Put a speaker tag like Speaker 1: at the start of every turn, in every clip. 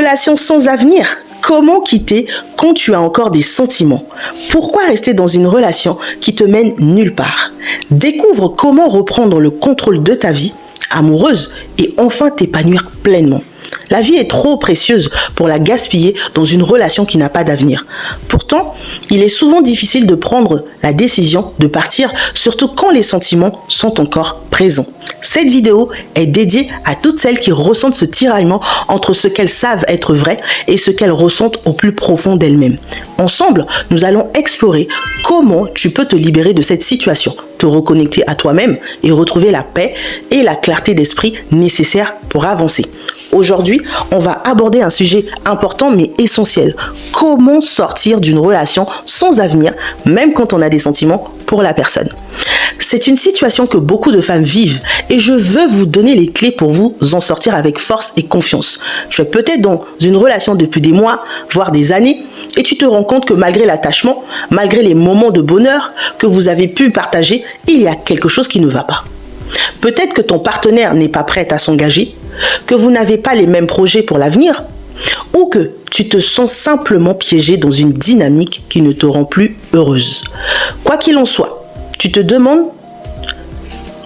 Speaker 1: relation sans avenir? Comment quitter quand tu as encore des sentiments? Pourquoi rester dans une relation qui te mène nulle part? Découvre comment reprendre le contrôle de ta vie amoureuse et enfin t'épanouir pleinement. La vie est trop précieuse pour la gaspiller dans une relation qui n'a pas d'avenir. Pourtant, il est souvent difficile de prendre la décision de partir, surtout quand les sentiments sont encore présents. Cette vidéo est dédiée à toutes celles qui ressentent ce tiraillement entre ce qu'elles savent être vrai et ce qu'elles ressentent au plus profond d'elles-mêmes. Ensemble, nous allons explorer comment tu peux te libérer de cette situation, te reconnecter à toi-même et retrouver la paix et la clarté d'esprit nécessaires pour avancer. Aujourd'hui, on va aborder un sujet important mais essentiel. Comment sortir d'une relation sans avenir, même quand on a des sentiments pour la personne. C'est une situation que beaucoup de femmes vivent et je veux vous donner les clés pour vous en sortir avec force et confiance. Tu es peut-être dans une relation depuis des mois, voire des années, et tu te rends compte que malgré l'attachement, malgré les moments de bonheur que vous avez pu partager, il y a quelque chose qui ne va pas. Peut-être que ton partenaire n'est pas prêt à s'engager, que vous n'avez pas les mêmes projets pour l'avenir, ou que tu te sens simplement piégé dans une dynamique qui ne te rend plus heureuse. Quoi qu'il en soit, tu te demandes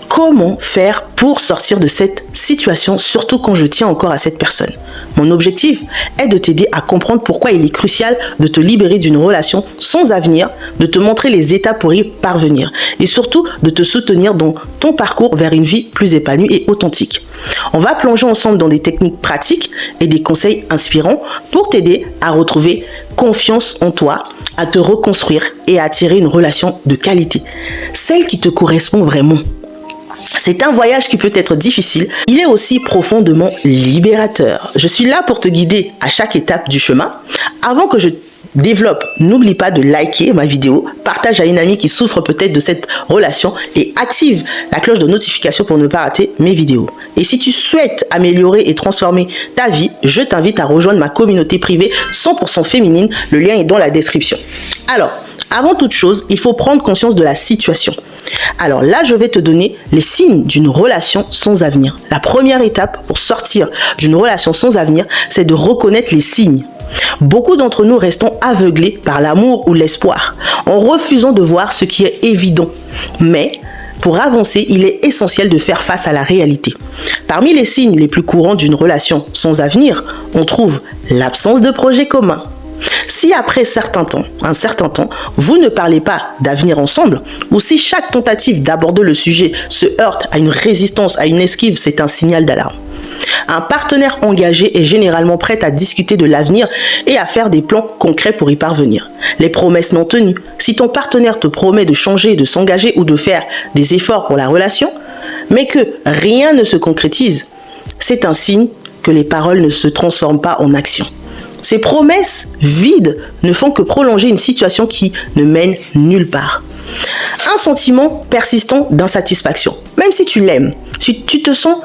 Speaker 1: comment faire pour sortir de cette situation, surtout quand je tiens encore à cette personne. Mon objectif est de t'aider à comprendre pourquoi il est crucial de te libérer d'une relation sans avenir, de te montrer les étapes pour y parvenir et surtout de te soutenir dans ton parcours vers une vie plus épanouie et authentique. On va plonger ensemble dans des techniques pratiques et des conseils inspirants pour t'aider à retrouver confiance en toi, à te reconstruire et à attirer une relation de qualité, celle qui te correspond vraiment. C'est un voyage qui peut être difficile, il est aussi profondément libérateur. Je suis là pour te guider à chaque étape du chemin. Avant que je développe, n'oublie pas de liker ma vidéo, partage à une amie qui souffre peut-être de cette relation et active la cloche de notification pour ne pas rater mes vidéos. Et si tu souhaites améliorer et transformer ta vie, je t'invite à rejoindre ma communauté privée 100% féminine, le lien est dans la description. Alors, avant toute chose, il faut prendre conscience de la situation. Alors là, je vais te donner les signes d'une relation sans avenir. La première étape pour sortir d'une relation sans avenir, c'est de reconnaître les signes. Beaucoup d'entre nous restons aveuglés par l'amour ou l'espoir, en refusant de voir ce qui est évident. Mais pour avancer, il est essentiel de faire face à la réalité. Parmi les signes les plus courants d'une relation sans avenir, on trouve l'absence de projet commun. Si après un certain temps, vous ne parlez pas d'avenir ensemble, ou si chaque tentative d'aborder le sujet se heurte à une résistance, à une esquive, c'est un signal d'alarme. Un partenaire engagé est généralement prêt à discuter de l'avenir et à faire des plans concrets pour y parvenir. Les promesses non tenues. Si ton partenaire te promet de changer, de s'engager ou de faire des efforts pour la relation, mais que rien ne se concrétise, c'est un signe que les paroles ne se transforment pas en action. Ces promesses vides ne font que prolonger une situation qui ne mène nulle part. Un sentiment persistant d'insatisfaction. Même si tu l'aimes, si tu te sens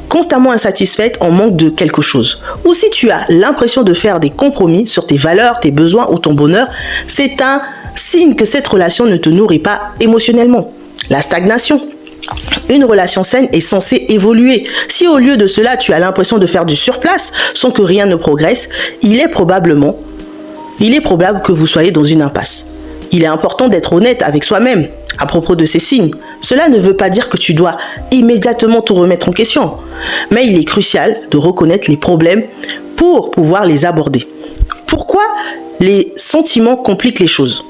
Speaker 1: constamment insatisfaite en manque de quelque chose, ou si tu as l'impression de faire des compromis sur tes valeurs, tes besoins ou ton bonheur, c'est un signe que cette relation ne te nourrit pas émotionnellement. La stagnation. Une relation saine est censée évoluer. Si au lieu de cela, tu as l'impression de faire du surplace sans que rien ne progresse, il est probable que vous soyez dans une impasse. Il est important d'être honnête avec soi-même à propos de ces signes. Cela ne veut pas dire que tu dois immédiatement tout remettre en question, mais il est crucial de reconnaître les problèmes pour pouvoir les aborder. Pourquoi les sentiments compliquent les choses?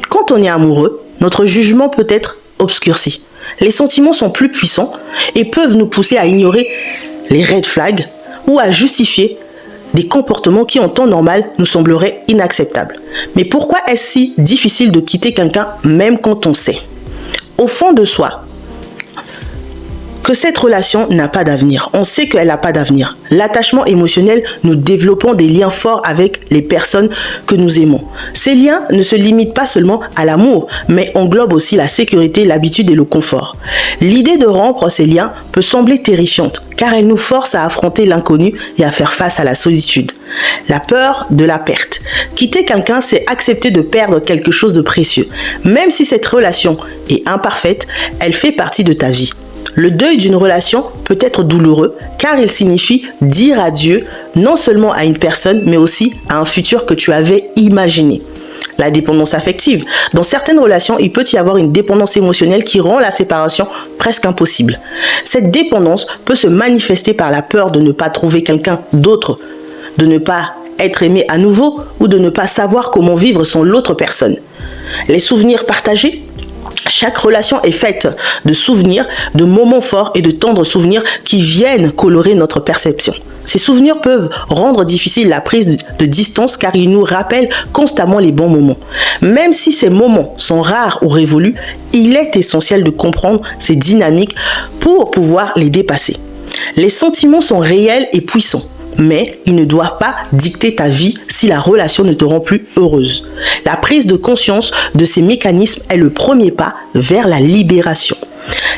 Speaker 1: Quand on est amoureux, notre jugement peut être obscurci. Les sentiments sont plus puissants et peuvent nous pousser à ignorer les red flags ou à justifier des comportements qui en temps normal nous sembleraient inacceptables. Mais pourquoi est-ce si difficile de quitter quelqu'un même quand on sait, au fond de soi, que cette relation n'a pas d'avenir? On sait qu'elle n'a pas d'avenir. L'attachement émotionnel, nous développons des liens forts avec les personnes que nous aimons. Ces liens ne se limitent pas seulement à l'amour, mais englobent aussi la sécurité, l'habitude et le confort. L'idée de rompre ces liens peut sembler terrifiante, car elle nous force à affronter l'inconnu et à faire face à la solitude. La peur de la perte. Quitter quelqu'un, c'est accepter de perdre quelque chose de précieux. Même si cette relation est imparfaite, elle fait partie de ta vie. Le deuil d'une relation peut être douloureux car il signifie dire adieu non seulement à une personne mais aussi à un futur que tu avais imaginé. La dépendance affective. Dans certaines relations, il peut y avoir une dépendance émotionnelle qui rend la séparation presque impossible. Cette dépendance peut se manifester par la peur de ne pas trouver quelqu'un d'autre, de ne pas être aimé à nouveau ou de ne pas savoir comment vivre sans l'autre personne. Les souvenirs partagés. Chaque relation est faite de souvenirs, de moments forts et de tendres souvenirs qui viennent colorer notre perception. Ces souvenirs peuvent rendre difficile la prise de distance car ils nous rappellent constamment les bons moments. Même si ces moments sont rares ou révolus, il est essentiel de comprendre ces dynamiques pour pouvoir les dépasser. Les sentiments sont réels et puissants. Mais ils ne doivent pas dicter ta vie si la relation ne te rend plus heureuse. La prise de conscience de ces mécanismes est le premier pas vers la libération.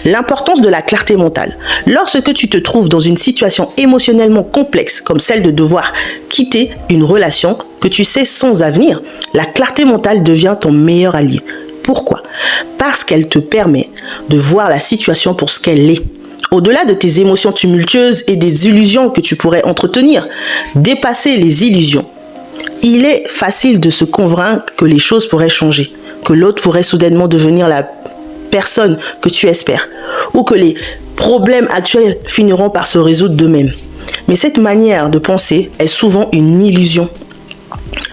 Speaker 1: L'importance de la clarté mentale. Lorsque tu te trouves dans une situation émotionnellement complexe comme celle de devoir quitter une relation que tu sais sans avenir, la clarté mentale devient ton meilleur allié. Pourquoi? Parce qu'elle te permet de voir la situation pour ce qu'elle est. Au-delà de tes émotions tumultueuses et des illusions que tu pourrais entretenir, dépasser les illusions. Il est facile de se convaincre que les choses pourraient changer, que l'autre pourrait soudainement devenir la personne que tu espères, ou que les problèmes actuels finiront par se résoudre d'eux-mêmes. Mais cette manière de penser est souvent une illusion,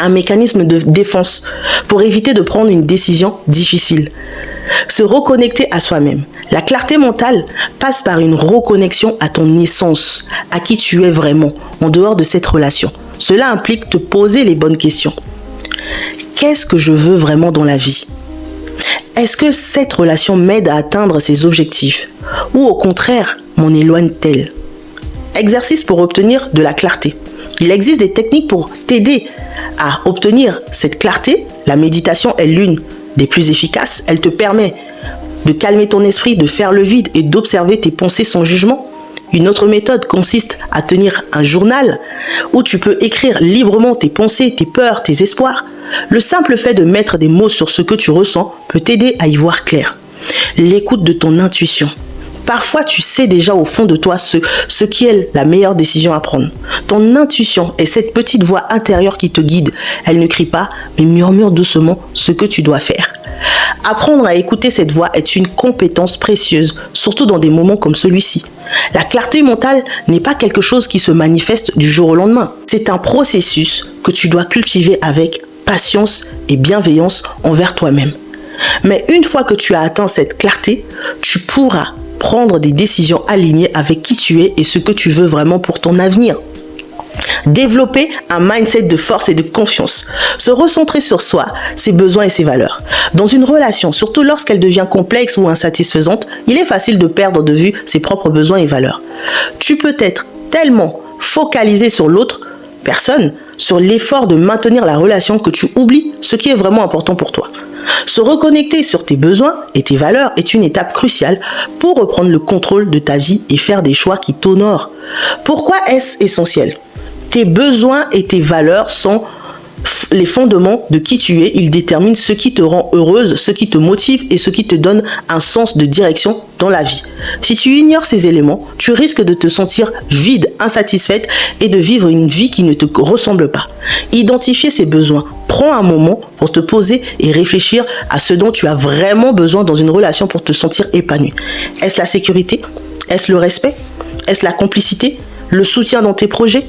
Speaker 1: un mécanisme de défense pour éviter de prendre une décision difficile. Se reconnecter à soi-même. La clarté mentale passe par une reconnexion à ton essence, à qui tu es vraiment, en dehors de cette relation. Cela implique te poser les bonnes questions. Qu'est-ce que je veux vraiment dans la vie? Est-ce que cette relation m'aide à atteindre ses objectifs? Ou au contraire, m'en éloigne-t-elle? Exercice pour obtenir de la clarté. Il existe des techniques pour t'aider à obtenir cette clarté. La méditation est l'une des plus efficaces. Elle te permet de calmer ton esprit, de faire le vide et d'observer tes pensées sans jugement. Une autre méthode consiste à tenir un journal où tu peux écrire librement tes pensées, tes peurs, tes espoirs. Le simple fait de mettre des mots sur ce que tu ressens peut t'aider à y voir clair. L'écoute de ton intuition. Parfois, tu sais déjà au fond de toi ce qui est la meilleure décision à prendre. Ton intuition est cette petite voix intérieure qui te guide. Elle ne crie pas, mais murmure doucement ce que tu dois faire. Apprendre à écouter cette voix est une compétence précieuse, surtout dans des moments comme celui-ci. La clarté mentale n'est pas quelque chose qui se manifeste du jour au lendemain. C'est un processus que tu dois cultiver avec patience et bienveillance envers toi-même. Mais une fois que tu as atteint cette clarté, tu pourras prendre des décisions alignées avec qui tu es et ce que tu veux vraiment pour ton avenir. Développer un mindset de force et de confiance. Se recentrer sur soi, ses besoins et ses valeurs. Dans une relation, surtout lorsqu'elle devient complexe ou insatisfaisante, il est facile de perdre de vue ses propres besoins et valeurs. Tu peux être tellement focalisé sur l'autre personne, sur l'effort de maintenir la relation que tu oublies ce qui est vraiment important pour toi. Se reconnecter sur tes besoins et tes valeurs est une étape cruciale pour reprendre le contrôle de ta vie et faire des choix qui t'honorent. Pourquoi est-ce essentiel? Tes besoins et tes valeurs sont les fondements de qui tu es. Ils déterminent ce qui te rend heureuse, ce qui te motive et ce qui te donne un sens de direction dans la vie. Si tu ignores ces éléments, tu risques de te sentir vide, insatisfaite et de vivre une vie qui ne te ressemble pas. Identifier ces besoins. Prends un moment pour te poser et réfléchir à ce dont tu as vraiment besoin dans une relation pour te sentir épanoui. Est-ce la sécurité? Est-ce le respect? Est-ce la complicité? Le soutien dans tes projets?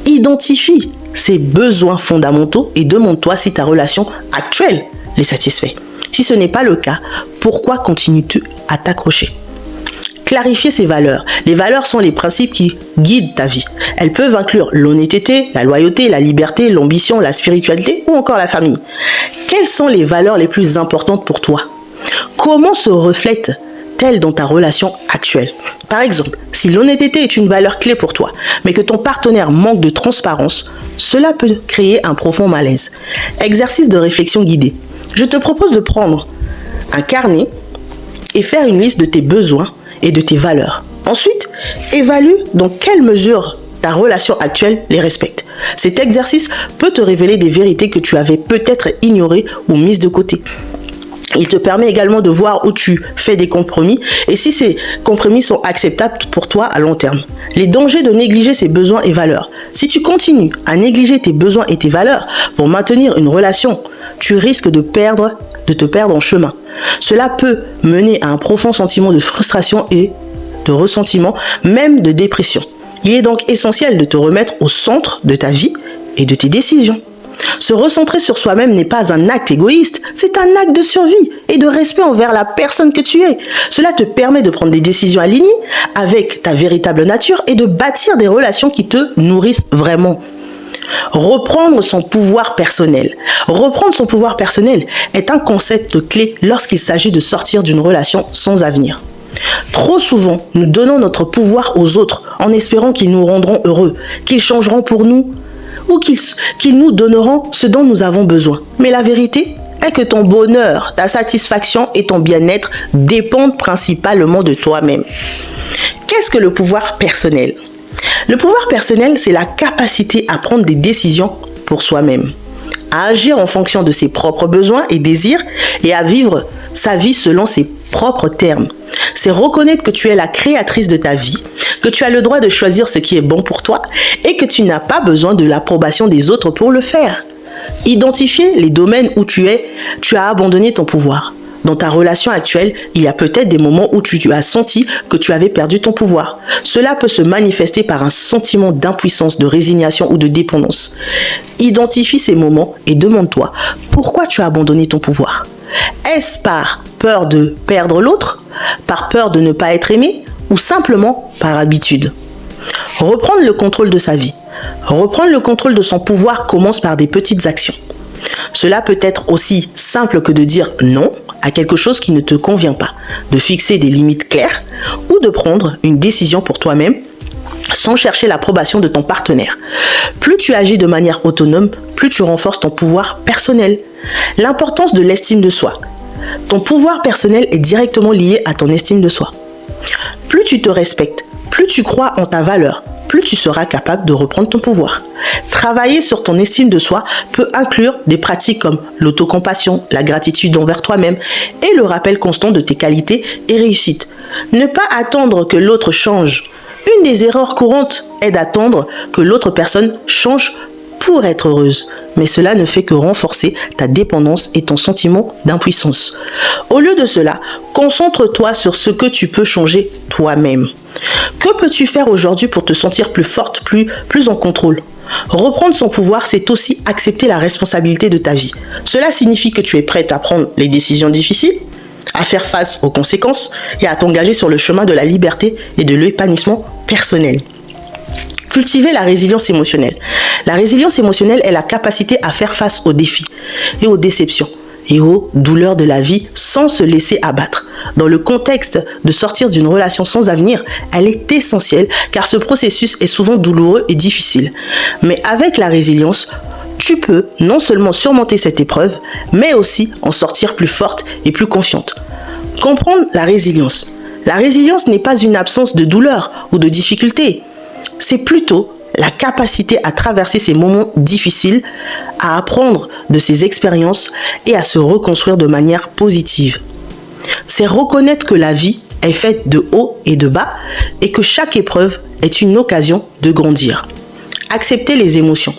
Speaker 1: Identifie ces besoins fondamentaux et demande-toi si ta relation actuelle les satisfait. Si ce n'est pas le cas, pourquoi continues-tu à t'accrocher? Clarifier ses valeurs. Les valeurs sont les principes qui guident ta vie. Elles peuvent inclure l'honnêteté, la loyauté, la liberté, l'ambition, la spiritualité ou encore la famille. Quelles sont les valeurs les plus importantes pour toi? Comment se reflètent-elles dans ta relation actuelle? Par exemple, si l'honnêteté est une valeur clé pour toi, mais que ton partenaire manque de transparence, cela peut créer un profond malaise. Exercice de réflexion guidée. Je te propose de prendre un carnet et faire une liste de tes besoins et de tes valeurs. Ensuite, évalue dans quelle mesure ta relation actuelle les respecte. Cet exercice peut te révéler des vérités que tu avais peut-être ignorées ou mises de côté. Il te permet également de voir où tu fais des compromis et si ces compromis sont acceptables pour toi à long terme. Les dangers de négliger ses besoins et valeurs. Si tu continues à négliger tes besoins et tes valeurs pour maintenir une relation, tu risques de te perdre en chemin. Cela peut mener à un profond sentiment de frustration et de ressentiment, même de dépression. Il est donc essentiel de te remettre au centre de ta vie et de tes décisions. Se recentrer sur soi-même n'est pas un acte égoïste, c'est un acte de survie et de respect envers la personne que tu es. Cela te permet de prendre des décisions alignées avec ta véritable nature et de bâtir des relations qui te nourrissent vraiment. Reprendre son pouvoir personnel. Reprendre son pouvoir personnel est un concept clé lorsqu'il s'agit de sortir d'une relation sans avenir. Trop souvent, nous donnons notre pouvoir aux autres en espérant qu'ils nous rendront heureux, qu'ils changeront pour nous ou qu'ils nous donneront ce dont nous avons besoin. Mais la vérité est que ton bonheur, ta satisfaction et ton bien-être dépendent principalement de toi-même. Qu'est-ce que le pouvoir personnel ? Le pouvoir personnel, c'est la capacité à prendre des décisions pour soi-même, à agir en fonction de ses propres besoins et désirs et à vivre sa vie selon ses propres termes. C'est reconnaître que tu es la créatrice de ta vie, que tu as le droit de choisir ce qui est bon pour toi et que tu n'as pas besoin de l'approbation des autres pour le faire. Identifier les domaines où tu as abandonné ton pouvoir. Dans ta relation actuelle, il y a peut-être des moments où tu as senti que tu avais perdu ton pouvoir. Cela peut se manifester par un sentiment d'impuissance, de résignation ou de dépendance. Identifie ces moments et demande-toi pourquoi tu as abandonné ton pouvoir. Est-ce par peur de perdre l'autre, par peur de ne pas être aimé ou simplement par habitude? Reprendre le contrôle de sa vie. Reprendre le contrôle de son pouvoir commence par des petites actions. Cela peut être aussi simple que de dire non à quelque chose qui ne te convient pas, de fixer des limites claires ou de prendre une décision pour toi-même sans chercher l'approbation de ton partenaire. Plus tu agis de manière autonome, plus tu renforces ton pouvoir personnel. L'importance de l'estime de soi. Ton pouvoir personnel est directement lié à ton estime de soi. Plus tu te respectes, plus tu crois en ta valeur, plus tu seras capable de reprendre ton pouvoir. Travailler sur ton estime de soi peut inclure des pratiques comme l'autocompassion, la gratitude envers toi-même et le rappel constant de tes qualités et réussites. Ne pas attendre que l'autre change. Une des erreurs courantes est d'attendre que l'autre personne change pour être heureuse, mais cela ne fait que renforcer ta dépendance et ton sentiment d'impuissance. Au lieu de cela, concentre-toi sur ce que tu peux changer toi-même. Que peux-tu faire aujourd'hui pour te sentir plus forte, plus en contrôle? Reprendre son pouvoir, c'est aussi accepter la responsabilité de ta vie. Cela signifie que tu es prête à prendre les décisions difficiles, à faire face aux conséquences et à t'engager sur le chemin de la liberté et de l'épanouissement personnel. Cultiver la résilience émotionnelle. La résilience émotionnelle est la capacité à faire face aux défis et aux déceptions et aux douleurs de la vie sans se laisser abattre. Dans le contexte de sortir d'une relation sans avenir, elle est essentielle car ce processus est souvent douloureux et difficile. Mais avec la résilience, tu peux non seulement surmonter cette épreuve, mais aussi en sortir plus forte et plus confiante. Comprendre la résilience. La résilience n'est pas une absence de douleur ou de difficulté. C'est plutôt la capacité à traverser ces moments difficiles, à apprendre de ces expériences et à se reconstruire de manière positive. C'est reconnaître que la vie est faite de hauts et de bas et que chaque épreuve est une occasion de grandir. Accepter les émotions.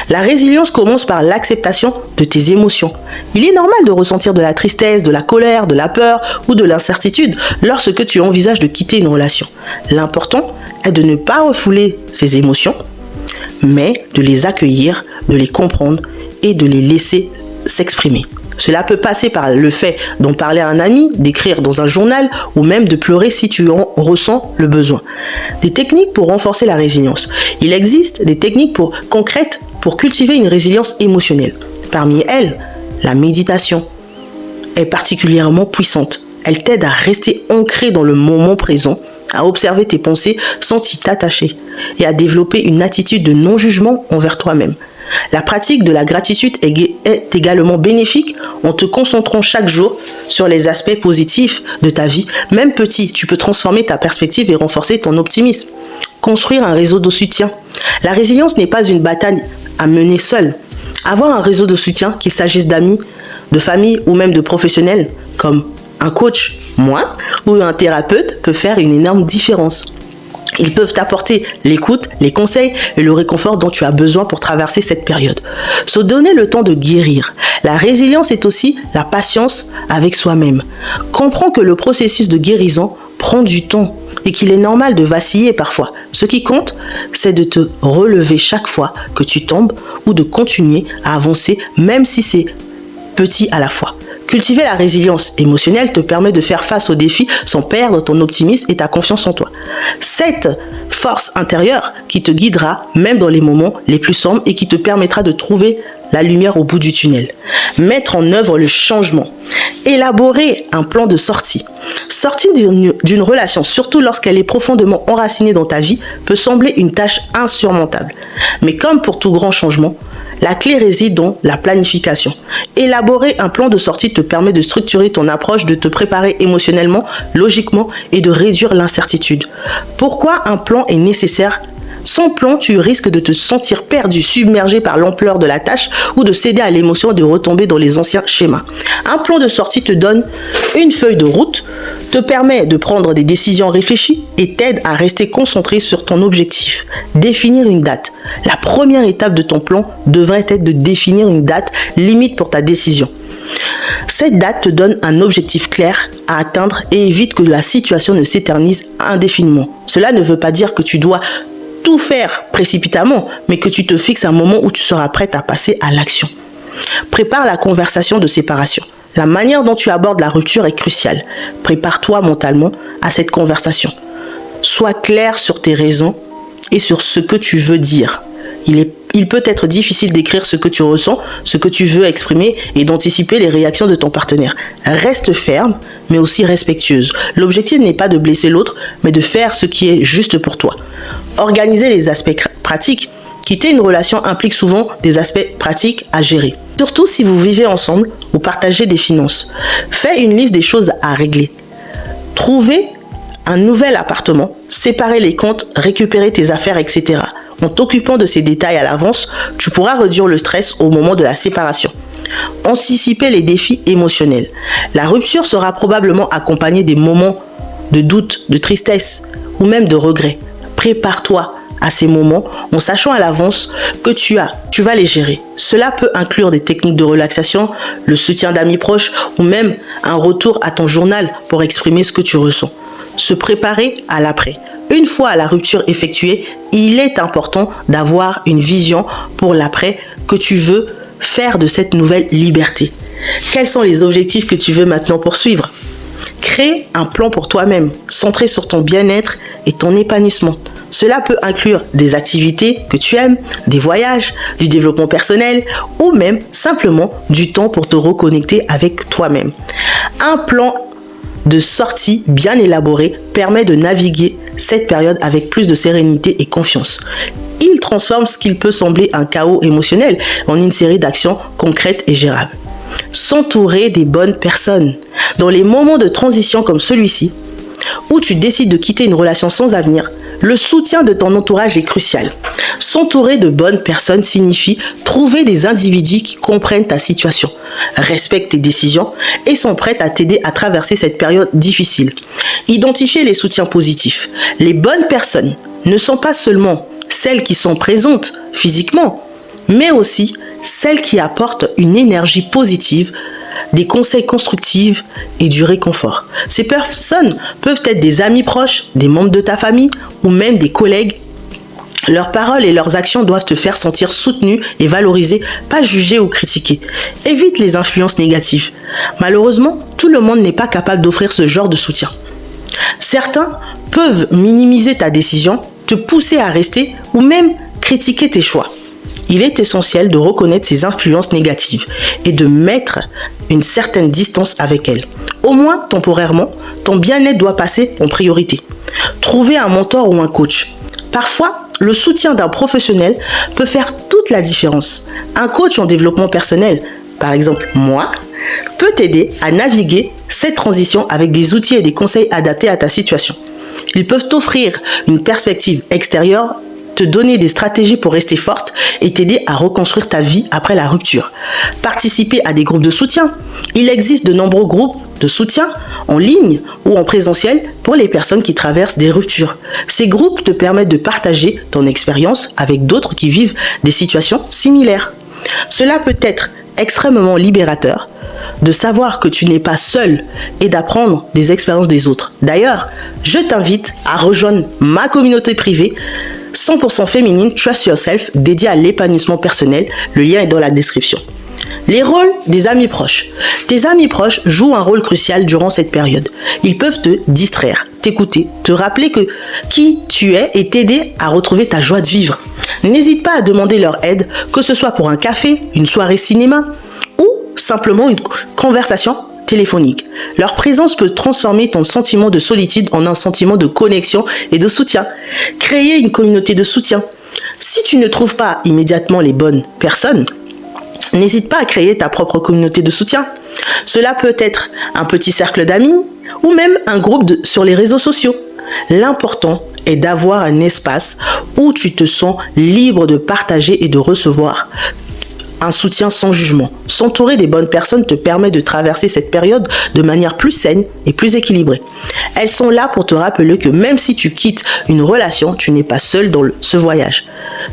Speaker 1: La résilience commence par l'acceptation de tes émotions. Il est normal de ressentir de la tristesse, de la colère, de la peur ou de l'incertitude lorsque tu envisages de quitter une relation. L'important est de ne pas refouler ces émotions, mais de les accueillir, de les comprendre et de les laisser s'exprimer. Cela peut passer par le fait d'en parler à un ami, d'écrire dans un journal ou même de pleurer si tu en ressens le besoin. Des techniques pour renforcer la résilience. Il existe des techniques concrètes pour cultiver une résilience émotionnelle. Parmi elles, la méditation est particulièrement puissante. Elle t'aide à rester ancré dans le moment présent, à observer tes pensées sans t'y t'attacher et à développer une attitude de non-jugement envers toi-même. La pratique de la gratitude est également bénéfique en te concentrant chaque jour sur les aspects positifs de ta vie. Même petit, tu peux transformer ta perspective et renforcer ton optimisme. Construire un réseau de soutien. La résilience n'est pas une bataille à mener seule. Avoir un réseau de soutien, qu'il s'agisse d'amis, de famille ou même de professionnels, comme un coach, moi, ou un thérapeute, peut faire une énorme différence. Ils peuvent t'apporter l'écoute, les conseils et le réconfort dont tu as besoin pour traverser cette période. Se donner le temps de guérir. La résilience est aussi la patience avec soi-même. Comprends que le processus de guérison prend du temps et qu'il est normal de vaciller parfois. Ce qui compte, c'est de te relever chaque fois que tu tombes ou de continuer à avancer même si c'est petit à la fois. Cultiver la résilience émotionnelle te permet de faire face aux défis sans perdre ton optimisme et ta confiance en toi. Cette force intérieure qui te guidera même dans les moments les plus sombres et qui te permettra de trouver la lumière au bout du tunnel. Mettre en œuvre le changement. Élaborer un plan de sortie. Sortir d'une relation, surtout lorsqu'elle est profondément enracinée dans ta vie, peut sembler une tâche insurmontable. Mais comme pour tout grand changement, la clé réside dans la planification. Élaborer un plan de sortie te permet de structurer ton approche, de te préparer émotionnellement, logiquement et de réduire l'incertitude. Pourquoi un plan est nécessaire ? Sans plan, tu risques de te sentir perdu, submergé par l'ampleur de la tâche ou de céder à l'émotion et de retomber dans les anciens schémas. Un plan de sortie te donne une feuille de route, te permet de prendre des décisions réfléchies et t'aide à rester concentré sur ton objectif. Définir une date. La première étape de ton plan devrait être de définir une date limite pour ta décision. Cette date te donne un objectif clair à atteindre et évite que la situation ne s'éternise indéfiniment. Cela ne veut pas dire que tu dois tout faire précipitamment, mais que tu te fixes un moment où tu seras prête à passer à l'action. Prépare la conversation de séparation. La manière dont tu abordes la rupture est cruciale. Prépare-toi mentalement à cette conversation. Sois clair sur tes raisons et sur ce que tu veux dire. Il peut être difficile d'écrire ce que tu ressens, ce que tu veux exprimer et d'anticiper les réactions de ton partenaire. Reste ferme, mais aussi respectueuse. L'objectif n'est pas de blesser l'autre, mais de faire ce qui est juste pour toi. Organiser les aspects pratiques. Quitter une relation implique souvent des aspects pratiques à gérer. Surtout si vous vivez ensemble ou partagez des finances. Fais une liste des choses à régler. Trouvez un nouvel appartement, séparer les comptes, récupérer tes affaires, etc. En t'occupant de ces détails à l'avance, tu pourras réduire le stress au moment de la séparation. Anticiper les défis émotionnels. La rupture sera probablement accompagnée des moments de doute, de tristesse ou même de regret. Prépare-toi à ces moments en sachant à l'avance que tu vas les gérer. Cela peut inclure des techniques de relaxation, le soutien d'amis proches ou même un retour à ton journal pour exprimer ce que tu ressens. Se préparer à l'après. Une fois la rupture effectuée, il est important d'avoir une vision pour l'après que tu veux faire de cette nouvelle liberté. Quels sont les objectifs que tu veux maintenant poursuivre ? Crée un plan pour toi-même, centré sur ton bien-être et ton épanouissement. Cela peut inclure des activités que tu aimes, des voyages, du développement personnel ou même simplement du temps pour te reconnecter avec toi-même. Un plan de sortie bien élaboré permet de naviguer cette période avec plus de sérénité et confiance. Il transforme ce qu'il peut sembler un chaos émotionnel en une série d'actions concrètes et gérables. S'entourer des bonnes personnes. Dans les moments de transition comme celui-ci, où tu décides de quitter une relation sans avenir, le soutien de ton entourage est crucial. S'entourer de bonnes personnes signifie trouver des individus qui comprennent ta situation, respectent tes décisions et sont prêts à t'aider à traverser cette période difficile. Identifier les soutiens positifs. Les bonnes personnes ne sont pas seulement celles qui sont présentes physiquement, mais aussi celles qui apportent une énergie positive, des conseils constructifs et du réconfort. Ces personnes peuvent être des amis proches, des membres de ta famille ou même des collègues. Leurs paroles et leurs actions doivent te faire sentir soutenu et valorisé, pas jugé ou critiqué. Évite les influences négatives. Malheureusement, tout le monde n'est pas capable d'offrir ce genre de soutien. Certains peuvent minimiser ta décision, te pousser à rester ou même critiquer tes choix. Il est essentiel de reconnaître ces influences négatives et de mettre une certaine distance avec elles. Au moins temporairement, ton bien-être doit passer en priorité. Trouver un mentor ou un coach. Parfois, le soutien d'un professionnel peut faire toute la différence. Un coach en développement personnel, par exemple moi, peut t'aider à naviguer cette transition avec des outils et des conseils adaptés à ta situation. Ils peuvent t'offrir une perspective extérieure te donner des stratégies pour rester forte et t'aider à reconstruire ta vie après la rupture. Participer à des groupes de soutien. Il existe de nombreux groupes de soutien en ligne ou en présentiel pour les personnes qui traversent des ruptures. Ces groupes te permettent de partager ton expérience avec d'autres qui vivent des situations similaires. Cela peut être extrêmement libérateur de savoir que tu n'es pas seul et d'apprendre des expériences des autres. D'ailleurs, je t'invite à rejoindre ma communauté privée 100% féminine Trust Yourself dédiée à l'épanouissement personnel. Le lien est dans la description. Les rôles des amis proches. Tes amis proches jouent un rôle crucial durant cette période. Ils peuvent te distraire, t'écouter, te rappeler qui tu es et t'aider à retrouver ta joie de vivre. N'hésite pas à demander leur aide, que ce soit pour un café, une soirée cinéma ou simplement une conversation téléphonique. Leur présence peut transformer ton sentiment de solitude en un sentiment de connexion et de soutien. Créer une communauté de soutien. Si tu ne trouves pas immédiatement les bonnes personnes, n'hésite pas à créer ta propre communauté de soutien. Cela peut être un petit cercle d'amis ou même un groupe sur les réseaux sociaux. L'important est d'avoir un espace où tu te sens libre de partager et de recevoir un soutien sans jugement. S'entourer des bonnes personnes te permet de traverser cette période de manière plus saine et plus équilibrée. Elles sont là pour te rappeler que même si tu quittes une relation, tu n'es pas seul dans ce voyage.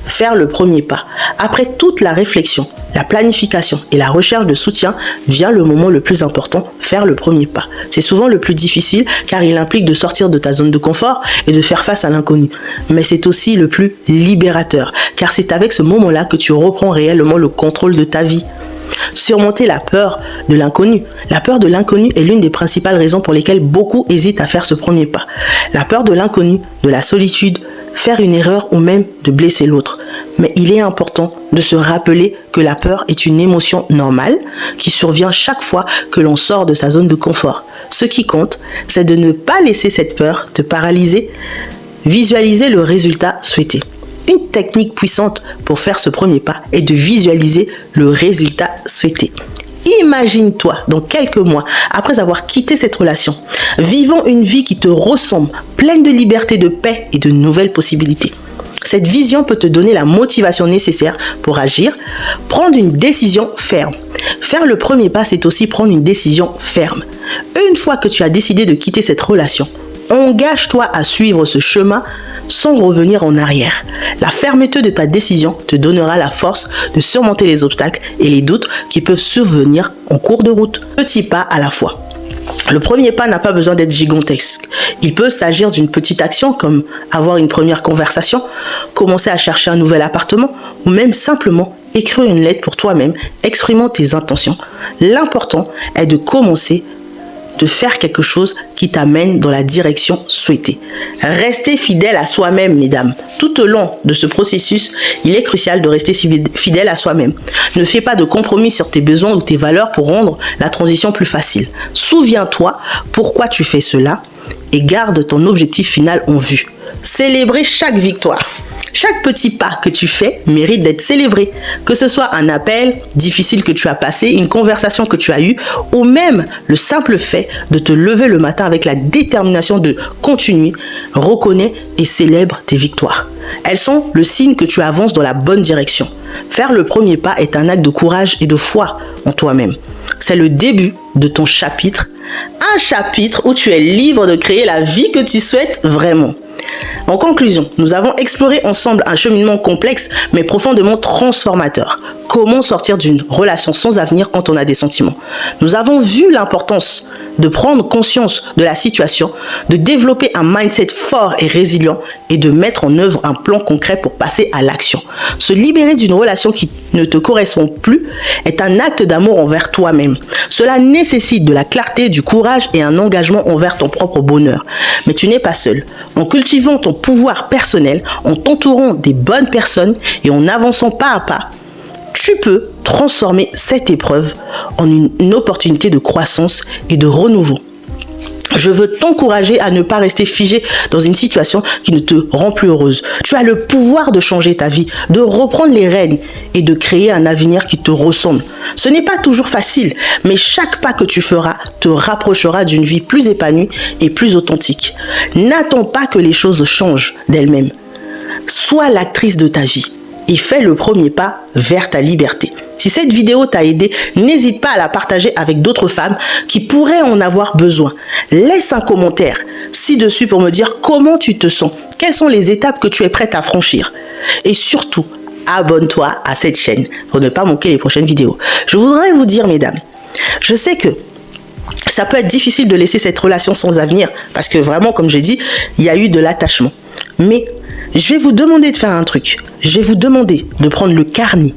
Speaker 1: Faire le premier pas. Après toute la réflexion, la planification et la recherche de soutien, vient le moment le plus important, faire le premier pas. C'est souvent le plus difficile car il implique de sortir de ta zone de confort et de faire face à l'inconnu. Mais c'est aussi le plus libérateur car c'est avec ce moment-là que tu reprends réellement le contrôle de ta vie. Surmonter la peur de l'inconnu. La peur de l'inconnu est l'une des principales raisons pour lesquelles beaucoup hésitent à faire ce premier pas. La peur de l'inconnu, de la solitude, faire une erreur ou même de blesser l'autre. Mais il est important de se rappeler que la peur est une émotion normale qui survient chaque fois que l'on sort de sa zone de confort. Ce qui compte, c'est de ne pas laisser cette peur te paralyser. Visualiser le résultat souhaité. Une technique puissante pour faire ce premier pas est de visualiser le résultat souhaité. Imagine-toi dans quelques mois, après avoir quitté cette relation, vivant une vie qui te ressemble, pleine de liberté, de paix et de nouvelles possibilités. Cette vision peut te donner la motivation nécessaire pour agir, prendre une décision ferme. Faire le premier pas, c'est aussi prendre une décision ferme. Une fois que tu as décidé de quitter cette relation, engage-toi à suivre ce chemin sans revenir en arrière. La fermeté de ta décision te donnera la force de surmonter les obstacles et les doutes qui peuvent survenir en cours de route. Petit pas à la fois. Le premier pas n'a pas besoin d'être gigantesque. Il peut s'agir d'une petite action comme avoir une première conversation, commencer à chercher un nouvel appartement ou même simplement écrire une lettre pour toi-même, exprimant tes intentions. L'important est de commencer de faire quelque chose qui t'amène dans la direction souhaitée. Restez fidèle à soi-même, mesdames. Tout au long de ce processus, il est crucial de rester fidèle à soi-même. Ne fais pas de compromis sur tes besoins ou tes valeurs pour rendre la transition plus facile. Souviens-toi pourquoi tu fais cela et garde ton objectif final en vue. Célébrez chaque victoire. Chaque petit pas que tu fais mérite d'être célébré, que ce soit un appel difficile que tu as passé, une conversation que tu as eue, ou même le simple fait de te lever le matin avec la détermination de continuer. Reconnais et célèbre tes victoires. Elles sont le signe que tu avances dans la bonne direction. Faire le premier pas est un acte de courage et de foi en toi-même. C'est le début de ton chapitre, un chapitre où tu es libre de créer la vie que tu souhaites vraiment. En conclusion, nous avons exploré ensemble un cheminement complexe mais profondément transformateur. Comment sortir d'une relation sans avenir quand on a des sentiments? Nous avons vu l'importance de prendre conscience de la situation, de développer un mindset fort et résilient et de mettre en œuvre un plan concret pour passer à l'action. Se libérer d'une relation qui ne te correspond plus est un acte d'amour envers toi-même. Cela nécessite de la clarté, du courage et un engagement envers ton propre bonheur. Mais tu n'es pas seul. En cultivant ton pouvoir personnel, en t'entourant des bonnes personnes et en avançant pas à pas, tu peux transformer cette épreuve en une opportunité de croissance et de renouveau. Je veux t'encourager à ne pas rester figé dans une situation qui ne te rend plus heureuse. Tu as le pouvoir de changer ta vie, de reprendre les rênes et de créer un avenir qui te ressemble. Ce n'est pas toujours facile, mais chaque pas que tu feras te rapprochera d'une vie plus épanouie et plus authentique. N'attends pas que les choses changent d'elles-mêmes. sois l'actrice de ta vie et fais le premier pas vers ta liberté. Si cette vidéo t'a aidé, n'hésite pas à la partager avec d'autres femmes qui pourraient en avoir besoin. Laisse un commentaire ci-dessus pour me dire comment tu te sens, quelles sont les étapes que tu es prête à franchir. Et surtout, abonne-toi à cette chaîne pour ne pas manquer les prochaines vidéos. Je voudrais vous dire, mesdames, je sais que ça peut être difficile de laisser cette relation sans avenir parce que vraiment, comme j'ai dit, il y a eu de l'attachement. Mais je vais vous demander de faire un truc. Je vais vous demander de prendre le carnet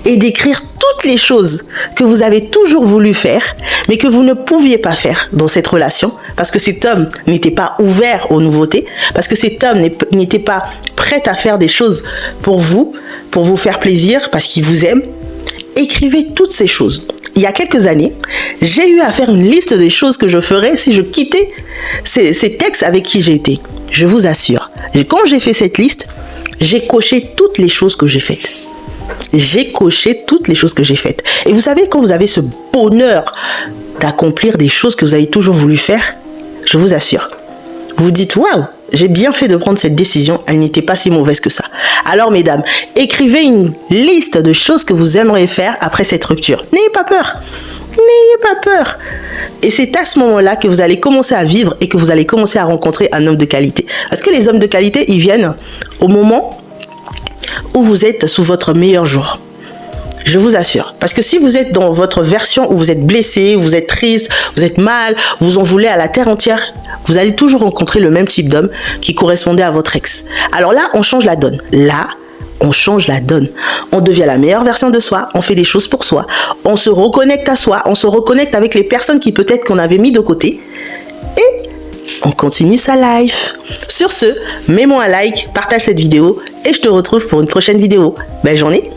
Speaker 1: et d'écrire toutes les choses que vous avez toujours voulu faire, mais que vous ne pouviez pas faire dans cette relation, parce que cet homme n'était pas ouvert aux nouveautés, parce que cet homme n'était pas prêt à faire des choses pour vous faire plaisir, parce qu'il vous aime. Écrivez toutes ces choses. Il y a quelques années, j'ai eu à faire une liste des choses que je ferais si je quittais ces textes avec qui j'ai été. Je vous assure, quand j'ai fait cette liste, j'ai coché toutes les choses que j'ai faites. J'ai coché toutes les choses que j'ai faites. Et vous savez, quand vous avez ce bonheur d'accomplir des choses que vous avez toujours voulu faire, je vous assure, vous dites, waouh, j'ai bien fait de prendre cette décision, elle n'était pas si mauvaise que ça. Alors mesdames, écrivez une liste de choses que vous aimeriez faire après cette rupture. N'ayez pas peur. N'ayez pas peur. Et c'est à ce moment-là que vous allez commencer à vivre et que vous allez commencer à rencontrer un homme de qualité. Parce que les hommes de qualité, ils viennent au moment où vous êtes sous votre meilleur jour. Je vous assure. Parce que si vous êtes dans votre version où vous êtes blessé, vous êtes triste, vous êtes mal, vous en voulez à la terre entière, vous allez toujours rencontrer le même type d'homme qui correspondait à votre ex. Alors là, on change la donne. Là, on change la donne. On devient la meilleure version de soi, on fait des choses pour soi, on se reconnecte à soi, on se reconnecte avec les personnes qui peut-être qu'on avait mis de côté et on continue sa life. Sur ce, mets-moi un like, partage cette vidéo et je te retrouve pour une prochaine vidéo. Belle journée!